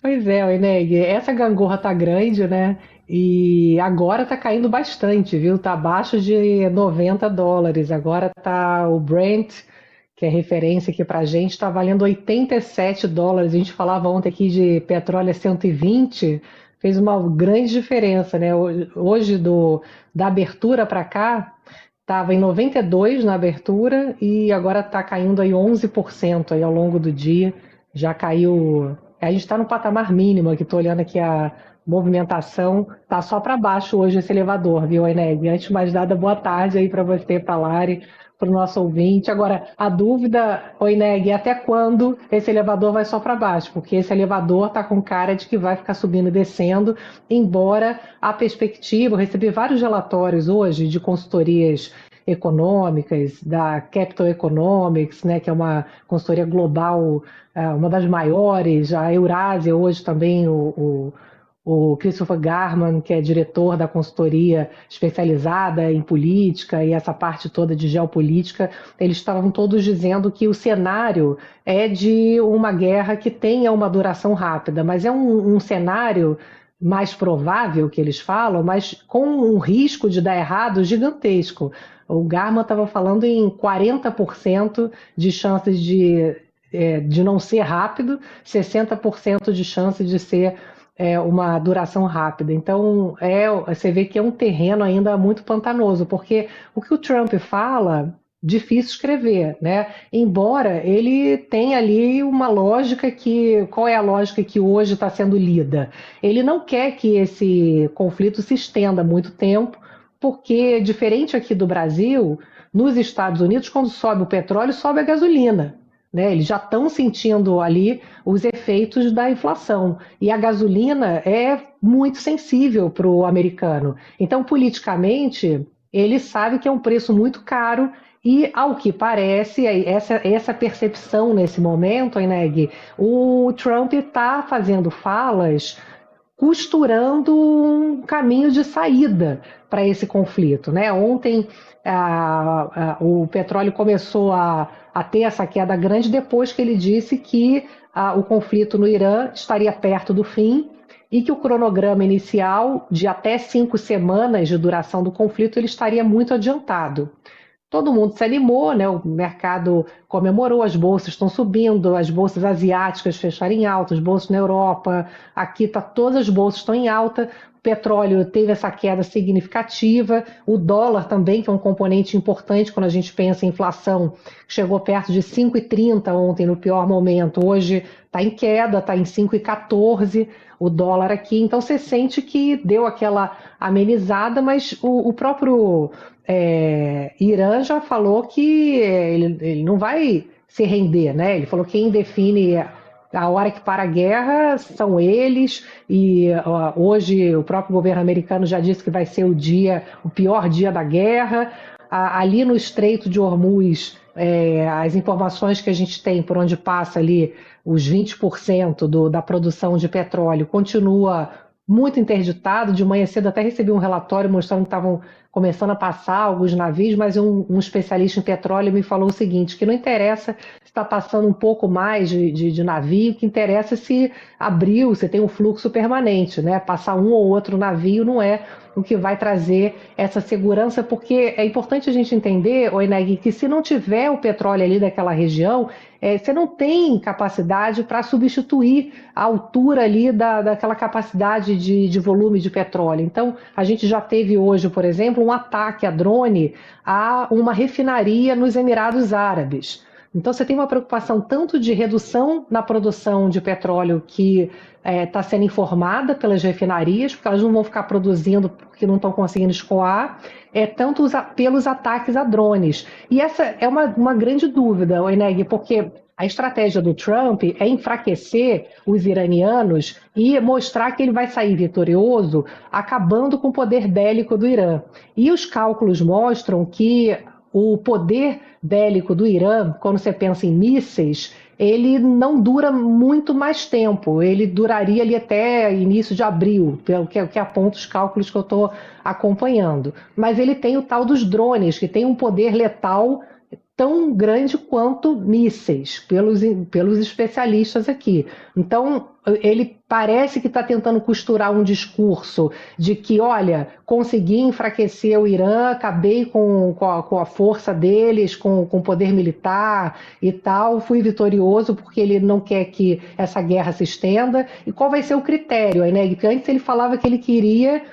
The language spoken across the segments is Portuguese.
Pois é, Eneg, essa gangorra tá grande, né? E agora tá caindo bastante, viu? Tá abaixo de US$ 90. Agora tá o Brent, que é referência aqui pra gente, tá valendo US$ 87. A gente falava ontem aqui de petróleo a 120, fez uma grande diferença, né? Hoje da abertura para cá, tava em 92 na abertura e agora tá caindo aí 11% aí ao longo do dia. Já caiu. A gente está no patamar mínimo aqui, estou olhando aqui a movimentação, tá só para baixo hoje esse elevador, viu, Eneg? Antes de mais nada, boa tarde aí para você, para Lari, para o nosso ouvinte. Agora, a dúvida, Eneg, é até quando esse elevador vai só para baixo? Porque esse elevador está com cara de que vai ficar subindo e descendo, embora a perspectiva, eu recebi vários relatórios hoje de consultorias econômicas, da Capital Economics, né, que é uma consultoria global, uma das maiores, a Eurásia hoje também, o Christopher Garman, que é diretor da consultoria especializada em política e essa parte toda de geopolítica, eles estavam todos dizendo que o cenário é de uma guerra que tenha uma duração rápida, mas é um cenário mais provável que eles falam, mas com um risco de dar errado gigantesco. O Garman estava falando em 40% de chances de não ser rápido, 60% de chance de ser uma duração rápida. Então, você vê que é um terreno ainda muito pantanoso, porque o que o Trump fala, difícil escrever, né? Embora ele tenha ali uma lógica que, qual é a lógica que hoje está sendo lida? Ele não quer que esse conflito se estenda muito tempo, porque diferente aqui do Brasil, nos Estados Unidos, quando sobe o petróleo, sobe a gasolina. Né? Eles já estão sentindo ali os efeitos da inflação. E a gasolina é muito sensível para o americano. Então, politicamente, ele sabe que é um preço muito caro. E, ao que parece, essa percepção nesse momento, Eneg, o Trump está fazendo falas costurando um caminho de saída para esse conflito. Né? Ontem o petróleo começou a ter essa queda grande depois que ele disse que o conflito no Irã estaria perto do fim e que o cronograma inicial de até 5 semanas de duração do conflito ele estaria muito adiantado. Todo mundo se animou, né? O mercado comemorou, as bolsas estão subindo, as bolsas asiáticas fecharam em alta, as bolsas na Europa, aqui todas as bolsas estão em alta, o petróleo teve essa queda significativa, o dólar também, que é um componente importante quando a gente pensa em inflação, chegou perto de 5,30 ontem no pior momento, hoje está em queda, está em 5,14 o dólar aqui, então você sente que deu aquela amenizada, mas o próprio Irã já falou que ele não vai se render, né? Ele falou que quem define a hora que para a guerra são eles, e hoje o próprio governo americano já disse que vai ser o pior dia da guerra. Ali no Estreito de Hormuz, as informações que a gente tem por onde passa ali os 20% da produção de petróleo continua muito interditado. De manhã cedo até recebi um relatório mostrando que estavam começando a passar alguns navios, mas um especialista em petróleo me falou o seguinte, que não interessa se está passando um pouco mais de navio, o que interessa é se abriu, se tem um fluxo permanente, né? Passar um ou outro navio não é o que vai trazer essa segurança, porque é importante a gente entender, Oineg, que se não tiver o petróleo ali daquela região, você não tem capacidade para substituir a altura ali daquela capacidade de volume de petróleo. Então, a gente já teve hoje, por exemplo, um ataque a drone a uma refinaria nos Emirados Árabes. Então, você tem uma preocupação tanto de redução na produção de petróleo que está sendo informada pelas refinarias, porque elas não vão ficar produzindo porque não estão conseguindo escoar, tanto pelos ataques a drones. E essa é uma grande dúvida, Eneg, porque a estratégia do Trump é enfraquecer os iranianos e mostrar que ele vai sair vitorioso, acabando com o poder bélico do Irã. E os cálculos mostram que o poder bélico do Irã, quando você pensa em mísseis, ele não dura muito mais tempo. Ele duraria ali até início de abril, pelo que aponta os cálculos que eu estou acompanhando. Mas ele tem o tal dos drones, que tem um poder letal tão grande quanto mísseis, pelos especialistas aqui. Então, ele parece que está tentando costurar um discurso de que, olha, consegui enfraquecer o Irã, acabei com a força deles, com o poder militar e tal, fui vitorioso porque ele não quer que essa guerra se estenda. E qual vai ser o critério, né? Porque antes ele falava que ele queria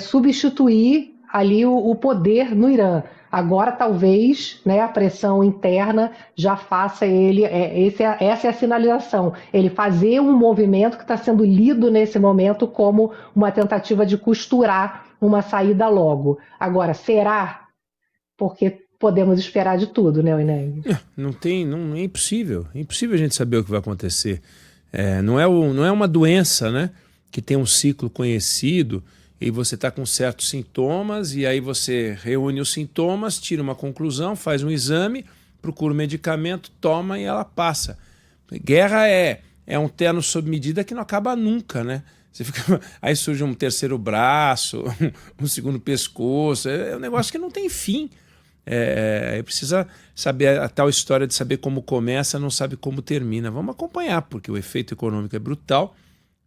substituir ali o poder no Irã. Agora, talvez, né, a pressão interna já faça ele. Essa é a sinalização. Ele fazer um movimento que está sendo lido nesse momento como uma tentativa de costurar uma saída logo. Agora, será? Porque podemos esperar de tudo, né, Inês? Não tem, não, é impossível a gente saber o que vai acontecer. Não é uma doença, né, que tem um ciclo conhecido e você está com certos sintomas e aí você reúne os sintomas, tira uma conclusão, faz um exame, procura um medicamento, toma e ela passa. Guerra é um terno sob medida que não acaba nunca, né? Aí surge um terceiro braço, um segundo pescoço, é um negócio que não tem fim. Precisa saber a tal história de saber como começa, não sabe como termina. Vamos acompanhar, porque o efeito econômico é brutal.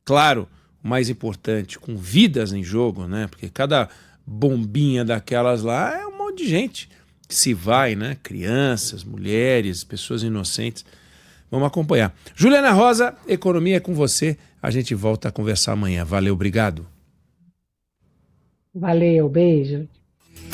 Claro, o mais importante, com vidas em jogo, né? Porque cada bombinha daquelas lá é um monte de gente que se vai, né? Crianças, mulheres, pessoas inocentes. Vamos acompanhar. Juliana Rosa, economia é com você. A gente volta a conversar amanhã. Valeu, obrigado. Valeu, beijo.